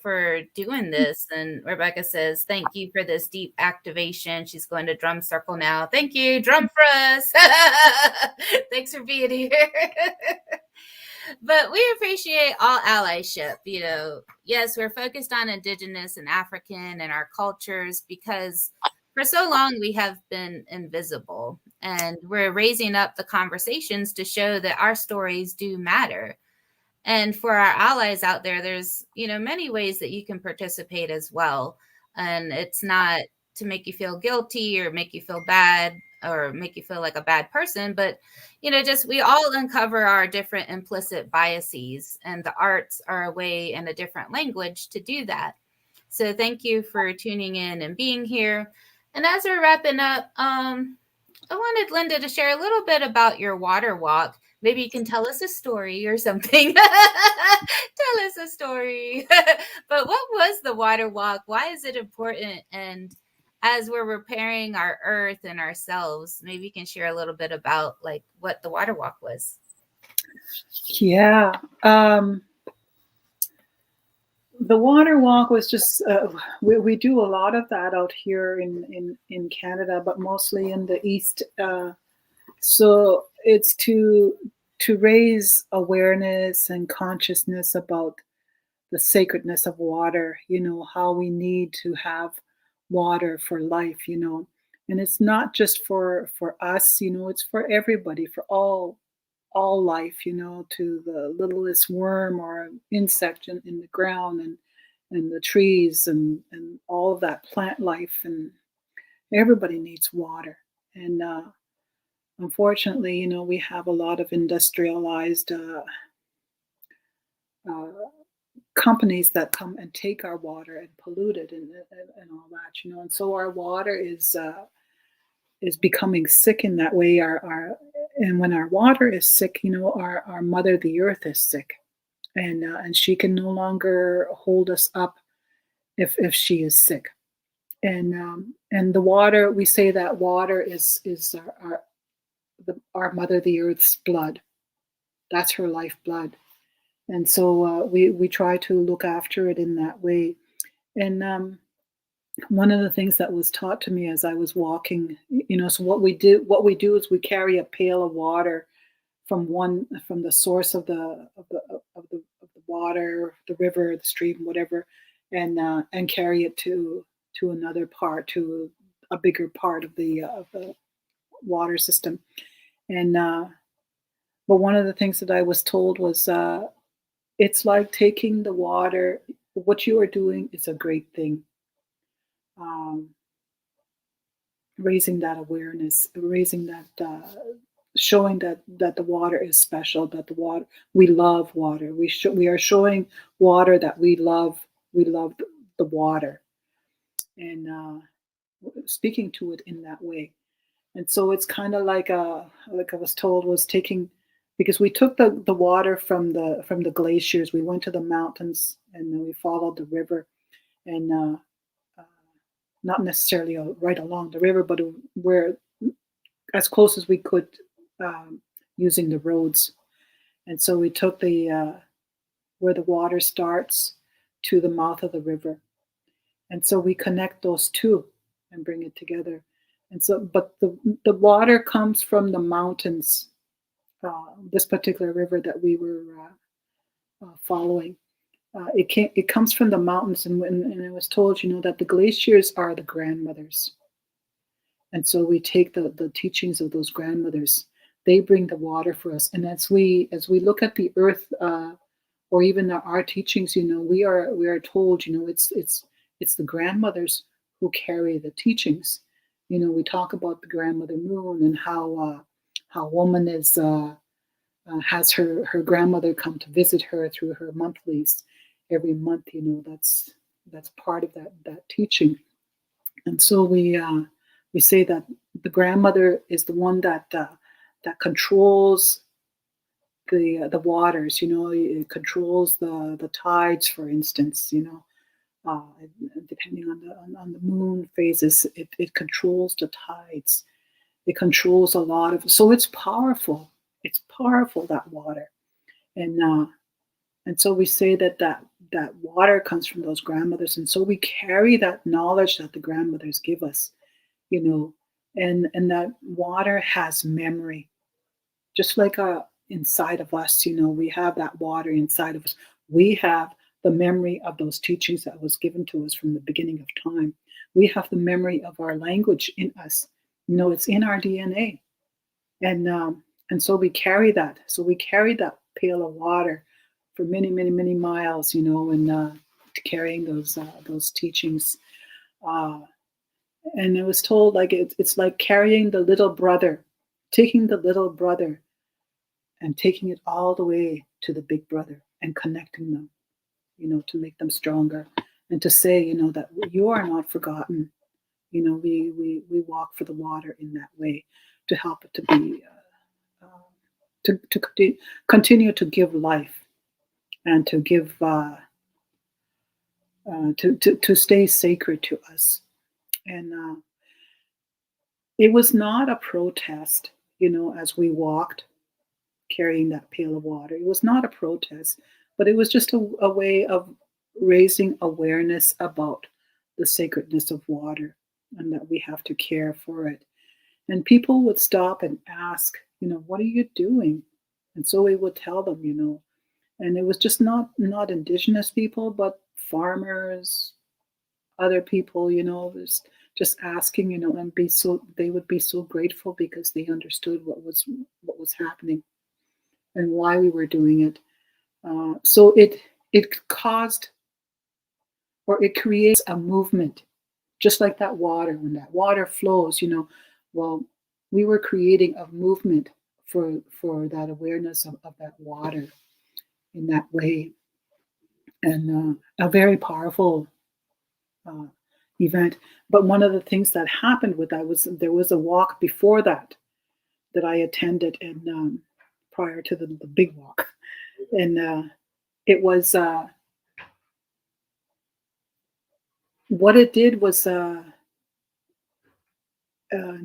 for doing this. And Rebecca says, thank you for this deep activation. She's going to drum circle now. Thank you. Drum for us. Thanks for being here. But we appreciate all allyship. You know, yes, we're focused on Indigenous and African and our cultures because for so long we have been invisible, and we're raising up the conversations to show that our stories do matter. And for our allies out there, there's, you know, many ways that you can participate as well. And it's not to make you feel guilty or make you feel bad or make you feel like a bad person, but, you know, just we all uncover our different implicit biases, and the arts are a way and a different language to do that. So thank you for tuning in and being here. And as we're wrapping up, I wanted Linda to share a little bit about your water walk. Maybe you can tell us a story or something. Tell us a story. But what was the water walk? Why is it important? And as we're repairing our earth and ourselves, maybe you can share a little bit about like what the water walk was. Yeah. The water walk was just, we do a lot of that out here in Canada, but mostly in the East. So it's to raise awareness and consciousness about the sacredness of water, you know, how we need to have water for life, you know. And it's not just for us, you know, it's for everybody, for all life, you know, to the littlest worm or insect in the ground, and the trees, and all of that plant life, and everybody needs water. And unfortunately, you know, we have a lot of industrialized uh, companies that come and take our water and pollute it, and all that, you know. And so our water is becoming sick in that way. And when our water is sick, you know, our mother, the earth, is sick, and she can no longer hold us up if she is sick. And the water, we say that water is our mother, the earth's blood. That's her life blood. And so we try to look after it in that way. And one of the things that was taught to me as I was walking, you know, so what we do is we carry a pail of water from the source of the water, the river, the stream, whatever, and carry it to another part, to a bigger part of the water system. And but one of the things that I was told was, it's like taking the water. What you are doing is a great thing. Raising that awareness, raising that, showing that the water is special. That the water, we love water. We are showing water that we love. We love the water, and speaking to it in that way. And so it's kind of like I was told, was taking because we took the water from the glaciers. We went to the mountains, and then we followed the river, and not necessarily right along the river, but we're as close as we could using the roads. And so we took the where the water starts to the mouth of the river, and so we connect those two and bring it together. And so, but the water comes from the mountains. This particular river that we were following, it comes from the mountains, and I was told, that the glaciers are the grandmothers, and so we take the teachings of those grandmothers. They bring the water for us, and as we look at the earth, or even our teachings, we are told, it's the grandmothers who carry the teachings. We talk about the grandmother moon and how woman is has her grandmother come to visit her through her monthlies every month. That's part of that teaching. And so we say that the grandmother is the one that controls the waters. It controls the tides, for instance. Depending on the moon phases, it controls the tides. It controls a lot of. So it's powerful. It's powerful, that water, and so we say that water comes from those grandmothers, and so we carry that knowledge that the grandmothers give us, and that water has memory, just like inside of us. We have that water inside of us. We have the memory of those teachings that was given to us from the beginning of time. We have the memory of our language in us. It's in our DNA, and so we carry that. So we carry that pail of water for many, many, many miles, and carrying those teachings. And I was told, like it's like carrying the little brother, taking the little brother, and taking it all the way to the big brother and connecting them, to make them stronger, and to say, that you are not forgotten. We walk for the water in that way to help it to be. To continue to give life and to give to stay sacred to us. And it was not a protest, as we walked carrying that pail of water. It was not a protest, but it was just a way of raising awareness about the sacredness of water and that we have to care for it. And people would stop and ask, what are you doing? And so we would tell them, and it was just not indigenous people, but farmers, other people, was just asking, and they would be so grateful because they understood what was happening and why we were doing it. So it caused, or it creates a movement, just like that water. When that water flows, well, we were creating a movement for that awareness of that water in that way, and a very powerful event. But one of the things that happened with that was there was a walk before that I attended, and prior to the big walk, and it was what it did was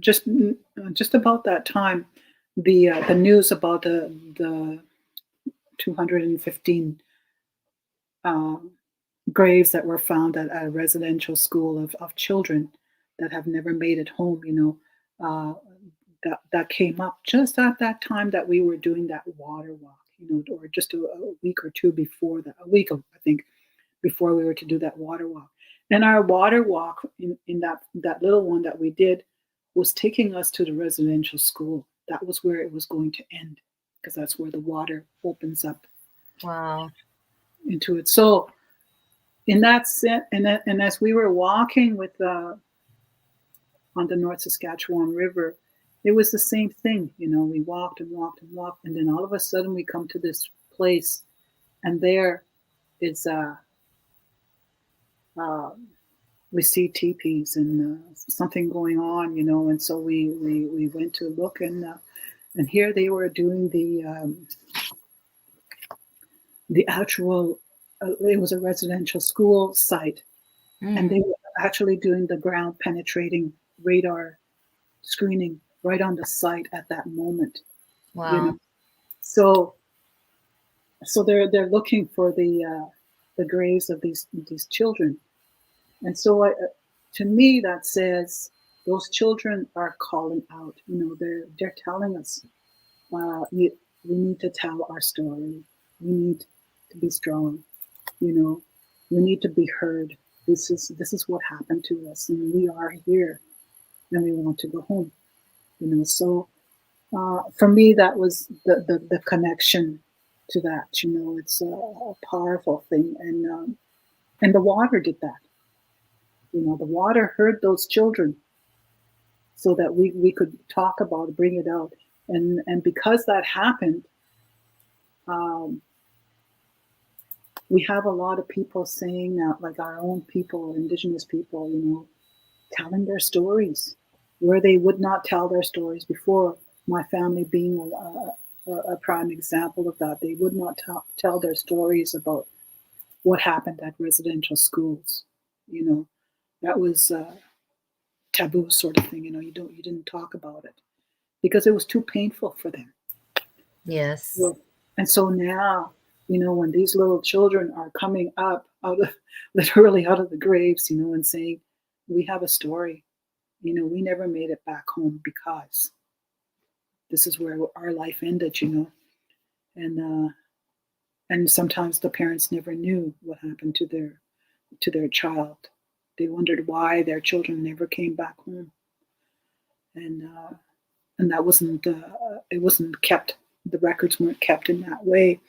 just about that time, the news about the 215 graves that were found at a residential school of children that have never made it home, that came up just at that time that we were doing that water walk, or just a week or two before that, a week, I think, before we were to do that water walk. And our water walk in that little one that we did was taking us to the residential school. That was where it was going to end, because that's where the water opens up. Wow. Into it. So in that sense, and as we were walking with on the North Saskatchewan River, it was the same thing. We walked and walked and walked, and then all of a sudden we come to this place, and there is we see teepees and something going on, and so we went to look, and And here they were doing the actual. It was a residential school site, and they were actually doing the ground penetrating radar screening right on the site at that moment. Wow. You know, so they're looking for the graves of these children, and so to me that says those children are calling out. You know, they're telling us we need to tell our story. We need to be strong. You know, we need to be heard. This is what happened to us, and we are here, and we want to go home. You know, so for me, that was the connection to that. You know, it's a powerful thing, and the water did that. You know, the water heard those children, so that we could talk about it, bring it out, and because that happened, um, we have a lot of people saying that, like our own people, Indigenous people, you know, telling their stories where they would not tell their stories before. My family being a prime example of that. They would not tell their stories about what happened at residential schools. You know, that was a taboo sort of thing. You know, you didn't talk about it because it was too painful for them. Yes. And so now, you know, when these little children are coming up literally out of the graves, you know, and saying, we have a story, you know, we never made it back home because this is where our life ended, you know, and sometimes the parents never knew what happened to their child. They wondered why their children never came back home, and that wasn't it wasn't kept. The records weren't kept in that way,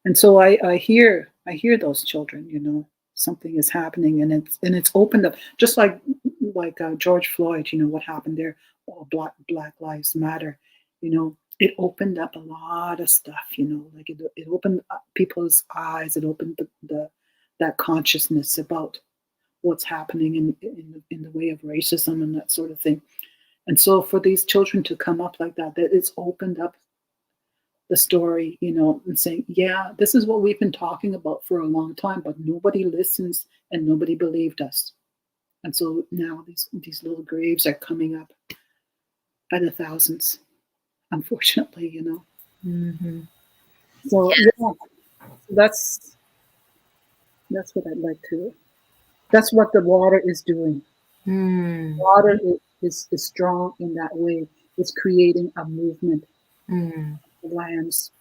and so I hear those children, you know, something is happening, and it's opened up, just like George Floyd, you know, what happened there. Oh, Black Lives Matter, you know, it opened up a lot of stuff, you know, like it opened up people's eyes. It opened that consciousness about what's happening in the way of racism and that sort of thing. And so for these children to come up like that it's opened up the story, you know, and saying, yeah, this is what we've been talking about for a long time, but nobody listens and nobody believed us. And so now these little graves are coming up by the thousands, unfortunately, you know. Mm-hmm. So yeah, that's what I'd like to. That's what the water is doing. Water is strong in that way. It's creating a movement of lands.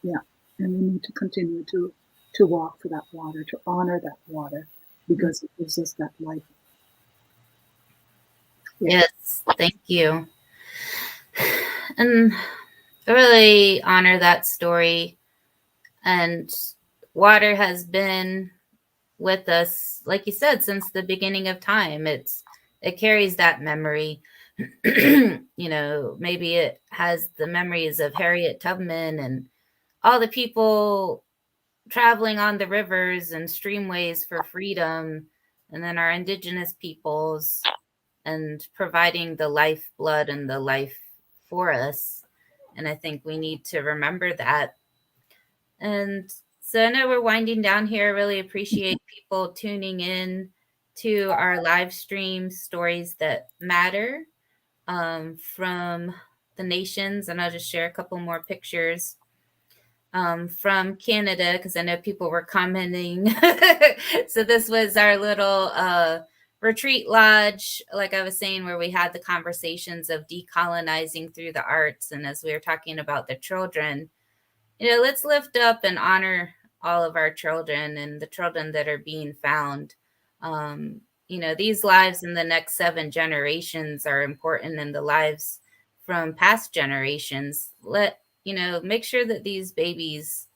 Yeah, and we need to continue to walk for that water, to honor that water, because it gives us that life. Yeah. Yes, thank you. And I really honor that story. And water has been with us, like you said, since the beginning of time. It carries that memory. You know, maybe it has the memories of Harriet Tubman and all the people traveling on the rivers and streamways for freedom, and then our Indigenous peoples, and providing the lifeblood and the life for us. And I think we need to remember that. And so I know we're winding down here. I really appreciate people tuning in to our live stream, Stories That Matter, from the nations. And I'll just share a couple more pictures from Canada, because I know people were commenting. So this was our little retreat lodge, like I was saying, where we had the conversations of decolonizing through the arts. And as we were talking about the children, you know, let's lift up and honor all of our children and the children that are being found. You know, these lives in the next 7 generations are important, in the lives from past generations. Make sure that these babies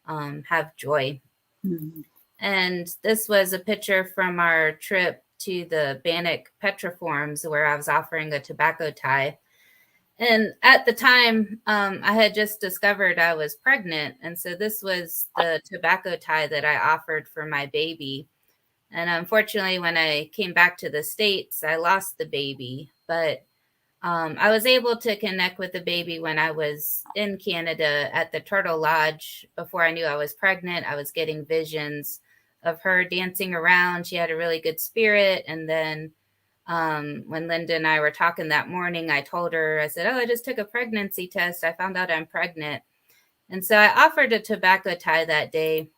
have joy. Mm-hmm. And this was a picture from our trip to the Bannock Petroforms, where I was offering a tobacco tie. And at the time, I had just discovered I was pregnant. And so this was the tobacco tie that I offered for my baby. And unfortunately, when I came back to the States, I lost the baby. But I was able to connect with the baby when I was in Canada at the Turtle Lodge. Before I knew I was pregnant, I was getting visions of her dancing around. She had a really good spirit. And then when Linda and I were talking that morning, I told her, I said, oh, I just took a pregnancy test. I found out I'm pregnant. And so I offered a tobacco tie that day.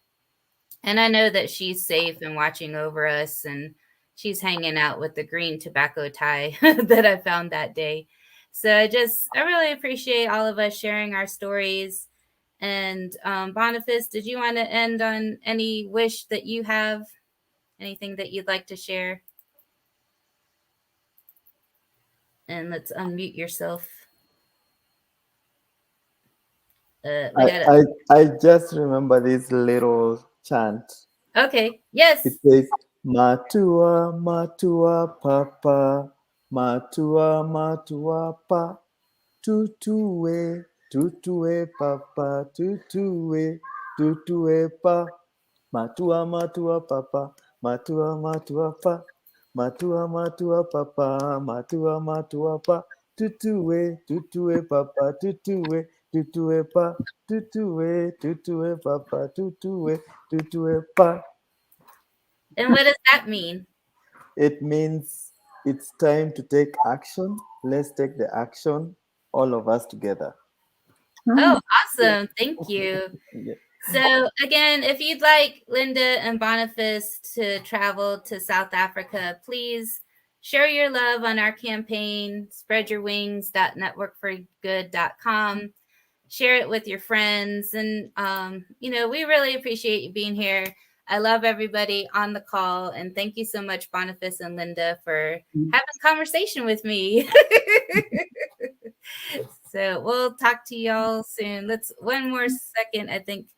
And I know that she's safe and watching over us, and she's hanging out with the green tobacco tie that I found that day. So I really appreciate all of us sharing our stories. And Boniface, did you want to end on any wish that you have? Anything that you'd like to share? And let's unmute yourself. I just remember this little chant. Okay. Yes. It says, Matua, Matua, Papa, Matua, Matua, Pa, Tutue, Tutue, Papa, Tutue, Tutue, Pa, Matua, Matua, Papa, Matua, Matua, Pa, Matua, Matua, Papa, Matua, Matua, Pa, Tutue, Tutue, Papa, Tutue, Tutue, Pa, Tutue, Tutue, Papa, Tutue, Tutue, Pa. And what does that mean? It means it's time to take action. Let's take the action, all of us together. Oh, awesome. Thank you. Yeah. So again, if you'd like Linda and Boniface to travel to South Africa, please share your love on our campaign, spreadyourwings.networkforgood.com. Share it with your friends. And, we really appreciate you being here. I love everybody on the call. And thank you so much, Boniface and Linda, for having a conversation with me. So we'll talk to y'all soon. Let's one more second, I think.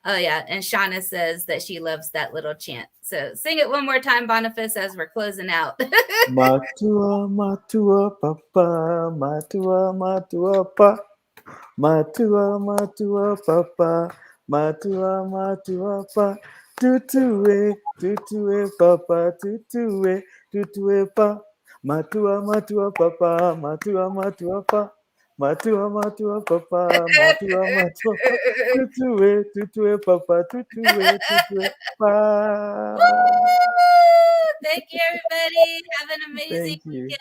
Oh, yeah. And Shauna says that she loves that little chant. So sing it one more time, Boniface, as we're closing out. Matua, Matua, Papa, Matua, Matua, Pa. Matua, Matua, Papa, Matua, Matua, Pa. Tutue, Tutue, Papa, Tutue, Tutue, Pa. Matua, Matua, Papa, Matua, Matua, Pa. Matua, Matua, Papa, Matua, Matua, Pa. Tutue, Tutue, Papa, Tutue, Tutue, Pa. Thank you, everybody. Have an amazing Thank you. weekend.